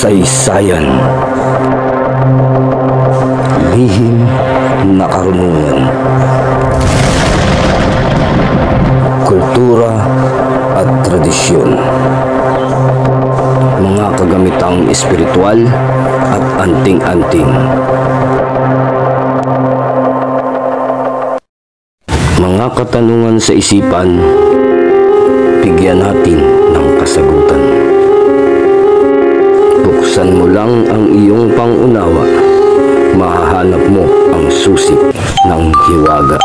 kasaysayan, lihim na karunungan, kultura at tradisyon, mga kagamitang espiritual at anting-anting, mga katanungan sa isipan, bigyan natin ng kasagutan. Buksan mo lang ang iyong pangunawa, mahahanap mo ang susi ng hiwaga.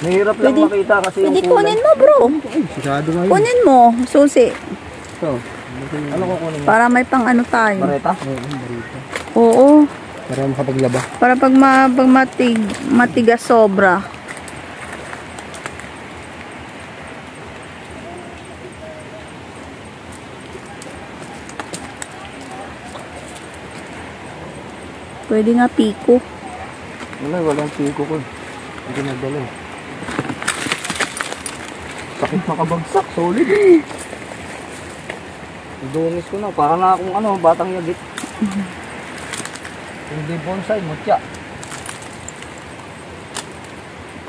Mahirap lang makita kasi yung kulay. Kunin mo, bro. Sigado nga yun. Kunin mo, susi. So, ano ko kunin mo? Para may pang ano tayo. Bareta? Bareta. Oo. Para makapaglaba. Para pag matigas sobra. Pwede nga piko. Walang piko ko. Hindi nagdala. Sakit makabagsak, solid. Dunis ko na, para na akong batang yagit. Hindi bonsai, mutya.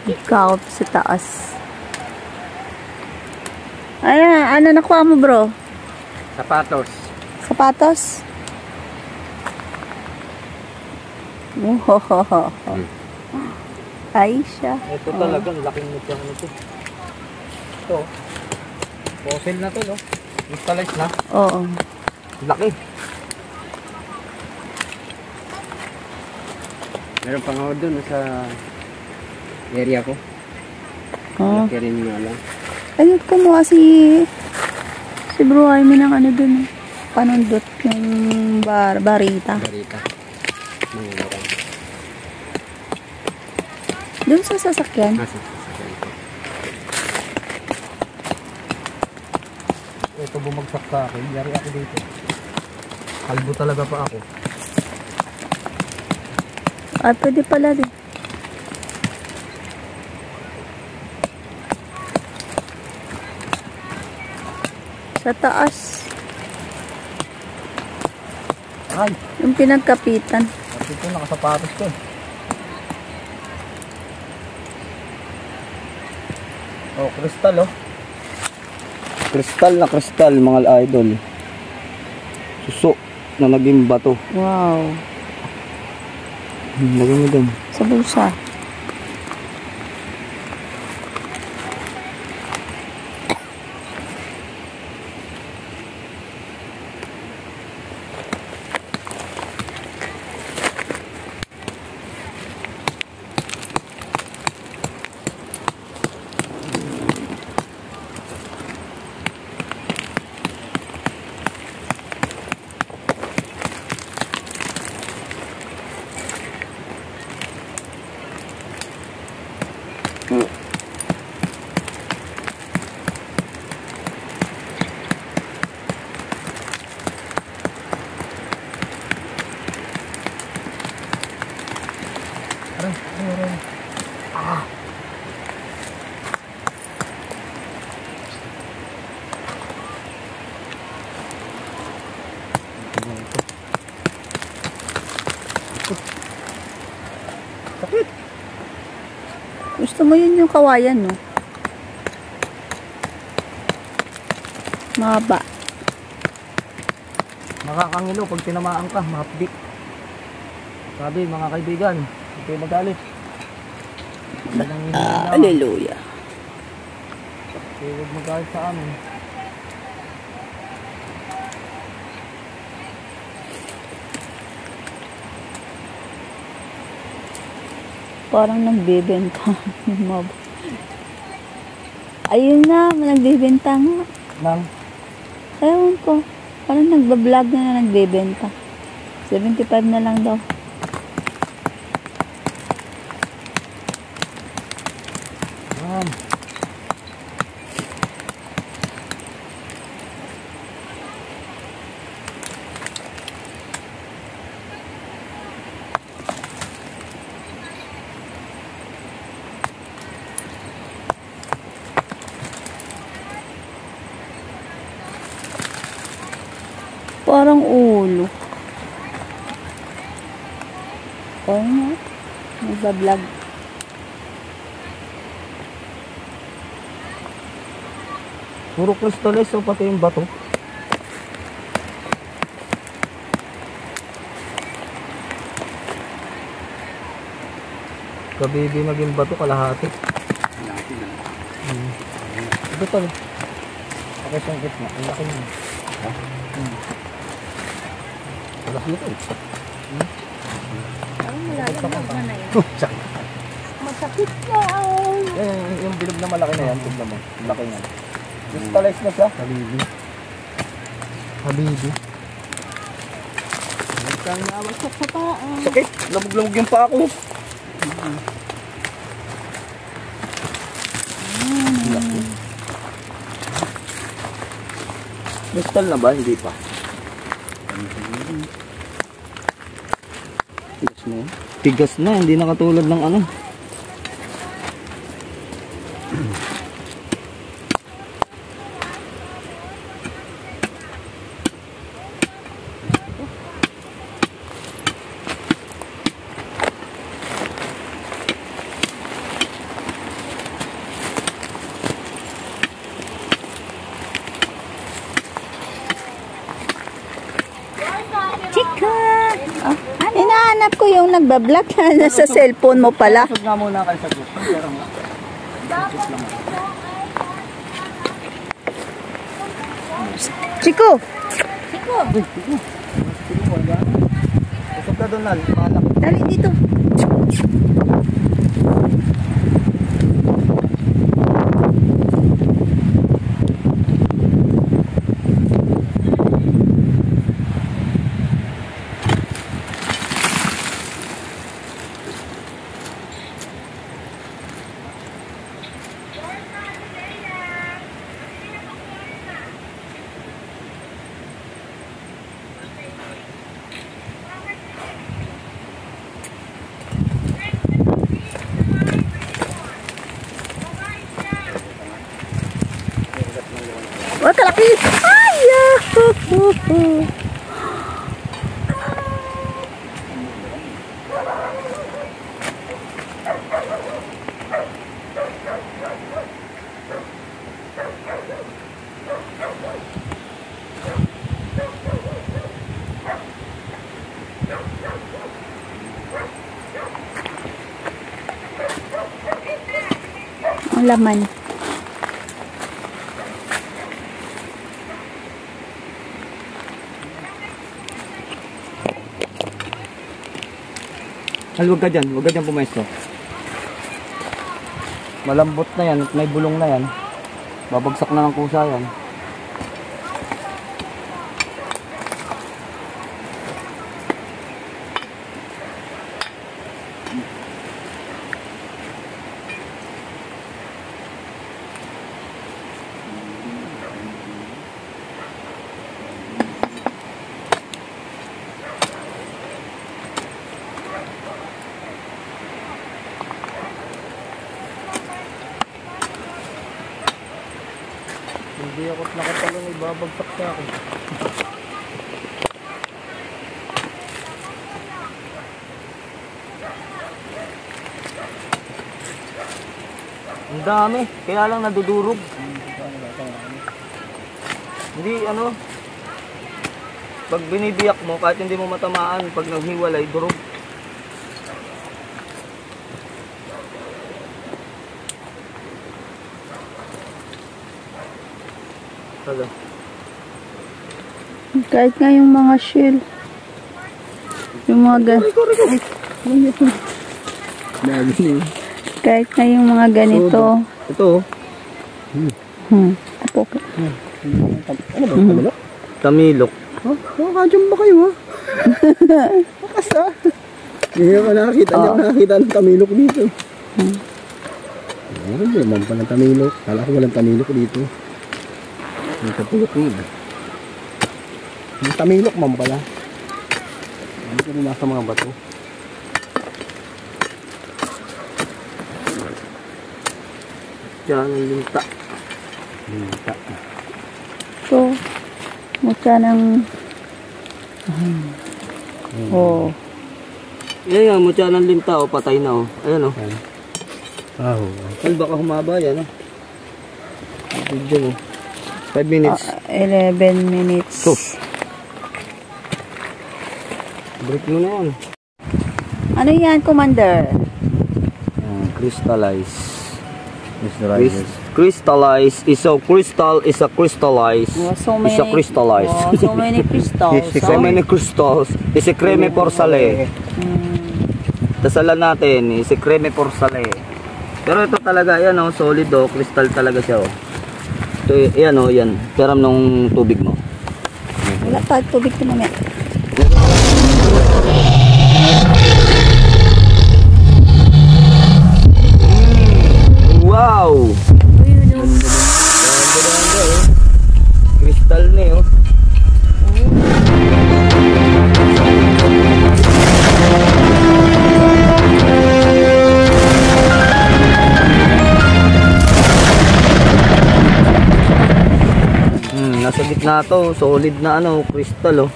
Ikaw sa taas. Ayan, ano nakuha mo, bro? Sapatos. Sapatos? Muhohoho. Ay siya. Ito talagang laking mutya nito. Ito. Fossil na to, no? Crystallized na. Oo. Laki. Meron pang ako dun sa area ko. Oh. Laki rin nga lang. Ayun, kumuha si Bro Jaime ng ano dun. Panundot yung barita. Barita. Mangulang. Doon sa sasakyan. Sa sasakyan ko. Ito bumagsak sa akin. Yari ako dito. Kalbo talaga pa ako. Ay, pwede pala din. Sa taas. Ay! Yung pinagkapitan. At ito, nakasapatos ko. Oh, kristal oh. Kristal na kristal mga idol. Suso na naging bato. Wow. Lagyan mo dun. Sa bulsa. Sakit. Gusto mo yun yung kawayan, no? Mahaba. Makakangilo pag tinamaan ka, mahapdik. Sabi mga kaibigan, hindi kayo magalit. Hallelujah. Kaya huwag magalit sa amin. Parang nagbebenta. Ayun na, nagbebenta nga. Nang? Ewan ko. Parang nagbablog na nagbebenta. 75 na lang daw. Parang ulo. Oo nga. Nagbablog. Puro crystallized o pati yung bato. Kabibi maging bato kalahati. Ito tol. Okay, sungkit na. Ang laki niya. Wala nito eh. Parang malalim na yan. Sakit. Masakit yan. Yung bilog na malaki na yan. Tignan mo. Laki nga. Crystallized na siya. Habibi. Habibi. Isang nawasak sa paa. Sakit. Labog-labog yung paa ko. Crystal na ba? Hindi pa. Tigas na yun. Tigas na. Hindi na katulad ng ano. Chika! Oh, hinahanap ko yung nagbablog na sa cellphone mo pala. Pasok nga muna kayo sa group. Chico! Pasok ka doon, Nal. Mahalak. Dali dito. Oh, kalaki! Ay! Ang laman. Huwag ka dyan pumesto. Malambot na yan at may bulong na yan. Babagsak na ng kusa yan. Hindi ako nakatalong ibabagsak sa akin. Ang dami, kaya lang nadudurog. Hindi ano, pag binibiyak mo kahit hindi mo matamaan, pag naghiwalay, durog. Kahit nga yung mga shell. Yung mga kahit nga yung mga ganito. Ito. Apo. Ano ba? Tamilok? Tamilok. Oh, nakakadyan ba kayo ha? Bakas ha? Hindi ako nakakita. Hindi ako nakakita ng tamilok dito. Hindi naman pa ng tamilok. Kala ko walang tamilok dito. Ang kapulok nila. Yung tamilok man pala. Ano ko rin nasa mga bato. Diyan ang linta. Linta. So, mukha ng... Oh. Ayan nga, mutya ng linta o patay na o. Ayan o. Ah, Ay, baka humaba yan o. Video o. 5 minutes. 11 minutes. Sus. Break mo na yan. Ano yan, Commander? Crystallize. Crystallize is a crystal is a crystallize. Oh, so Is a crystallize. Oh, so many crystals. So many crystals. Is a creme porcelain. Dasalan natin, is a creme porcelain. Pero ito talaga, yan o, solid o, crystal talaga siya o. Ito, yan o, yan. Peram nung tubig mo. Wala pa, tubig ko mamaya. Wow! Crystal na yun. Nasa gitna to, solid na ano, crystal oh.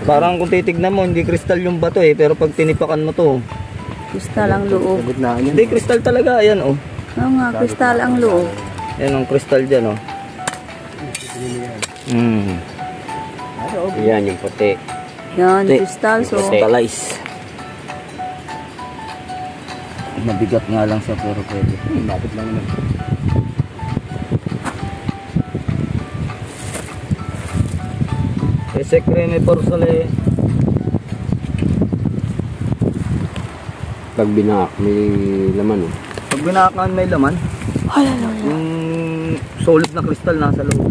Parang kung titignan mo, hindi crystal yung bato eh, pero pag tinipakan mo to, Kristal ang loob. hindi crystal talaga, ayan oh. Oo nga, kristal ang loob. Ayan ang crystal dyan oh. Yan yung puti. Yan, kristal. So, Crystallize. Mabigat nga lang siya pero pwede. Bakit lang naman. Ese creme porcelain. Pag binak, may laman oh. Pag binakaan may laman, yung solid na crystal nasa loob.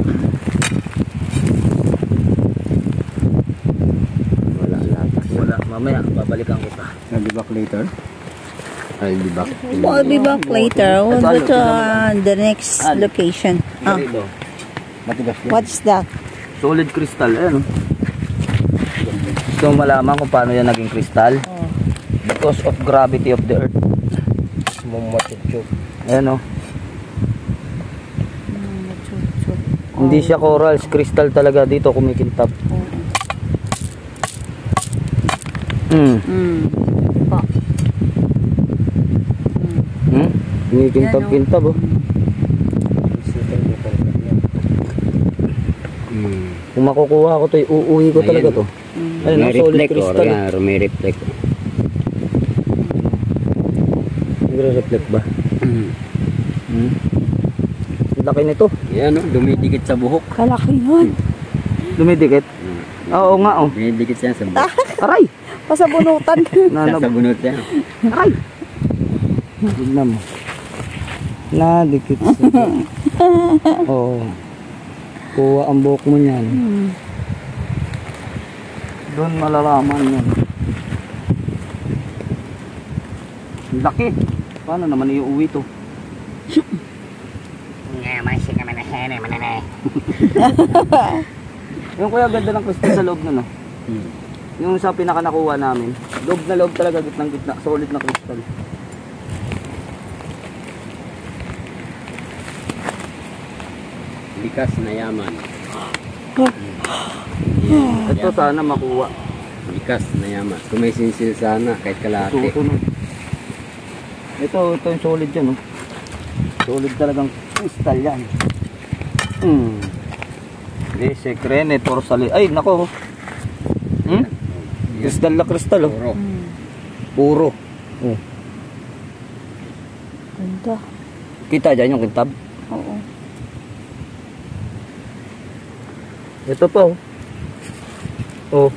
Wala lata. Wala, mamaya babalikan ko pa. I'll be back later. I'll be back. we'll be back later. We'll go to the next location. Dito. Matigas yan. What's that? Solid crystal, ayan oh. Gusto mo malaman kung paano yan naging crystal? Because of gravity of the earth. Mumatucho. Ayan oh. Hindi siya corals, crystal talaga dito kumikintab. Pa. Kumikintab-kintab oh. Kung makukuha ko to, uuwi ko talaga to. Ayun, May solid reflect crystal. may reflect. Nagre-reflect ba? Ang laki nito. Yan oh, dumidikit sa buhok. Kalaki yun. Dumidikit. Oo nga oh. Dumidikit yan sa buhok. Aray! Pasabunutan. Sa bunot yan. Aray! Tignan mo. Nadikit sa oo. Kuha ang buhok mo niyan. Doon malalaman yan. Laki. Paano naman iuwi to? Yung kuya ganda ng crystal sa loob nun, no? Yung sa pinakanakuha namin. Loob na loob talaga, gitnang gitna. Solid na crystal. Likas na yaman. Ito sana makuha. Likas na yaman. Kung may sinsil sana, kahit kalahati. Susunod. Ito yung solid yan, oh. Solid talagang crystal yan. Ese creme porcelain. Ay, nako. Crystal na crystal, oh. Puro. Puro. Oh. Ganda. Kita dyan yung kintab. Oo. Ito pa, oh. Oh.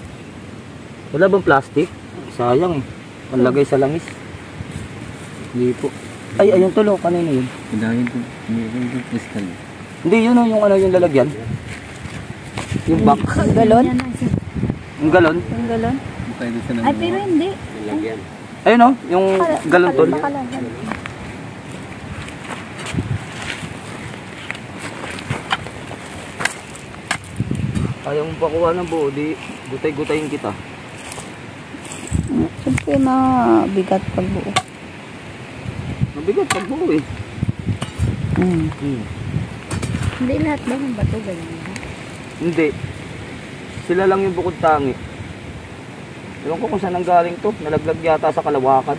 Wala bang plastic? Sayang, eh. Panlagay sa langis. Hindi po. Ay, ayun tulo. Kanina yun. Dahil yung kristal. Hindi, yun o, yung ano yung lalagyan. Yung box. Yung galon? Yung galon. Yung galon? Pwede sa Ay, pero hindi. nilagyan. Ayun o, yung galon tol. Nakalaban. Ayaw mo pakuha ng buo, di gutay-gutayin kita. Siyempre, mabigat pag buo. Mabigat pag buo eh. Hindi lahat ba ng bato ganyan? Hindi. Sila lang yung bukod tangi. Ewan ko kung saan ang galing to. Nalaglag yata sa Kalawakan.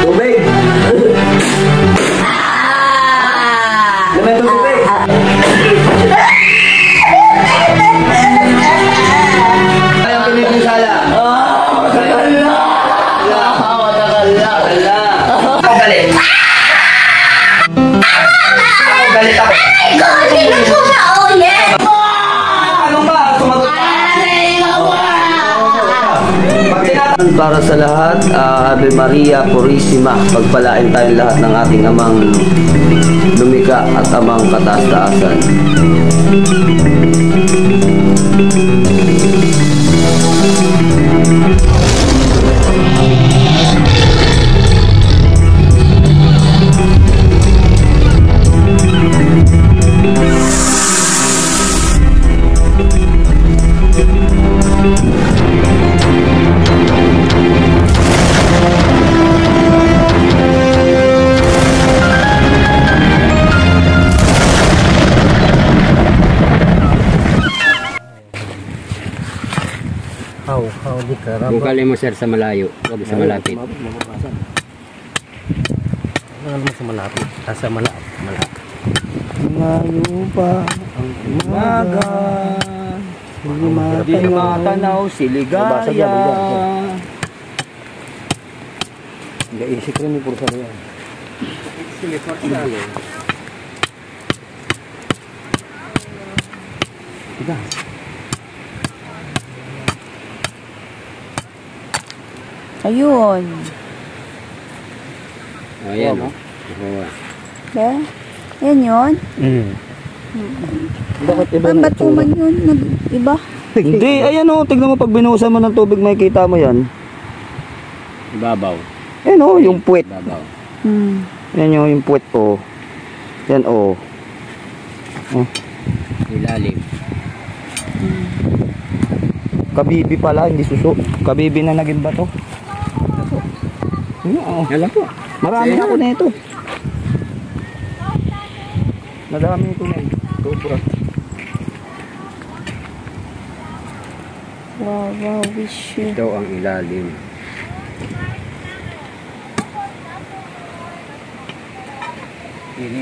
Tubig! Lamento tubig! Ayaw pinig yung sala. Matagal na! Matagal na! Ako galit! Ako galit ako! Ano ba? Sumagot ka! Para sa lahat, Ave Maria Purisima, pagpalain tayong lahat ng ating amang lumika at amang kataas-taasan. How di karamba. Bukali mo sir sa malayo, huwag sa malapit. Mababasan. Ano naman sa malapit? Sa malapit. Malayo pa ang umaga, di matanaw siligaya. Hindi, isip rin yung puro sa yan. Tiga. Ayun. O yan o. Ba? Yan yun? Bakit iba Ang batuman yun. Iba? Hindi, ayan o, tignan mo pag binuhusan mo ng tubig, makikita mo yan. Ibabaw. Ayan o, yung puwet. Ibabaw. Yan yung puwet o. Yan o. Ilalim. Kabibi pala, hindi suso. Kabibi na naging bato. Alam po. Marami ako na ito. Madami ito na ito. Sobra. Wow, wish you. Ito ang ilalim. Ini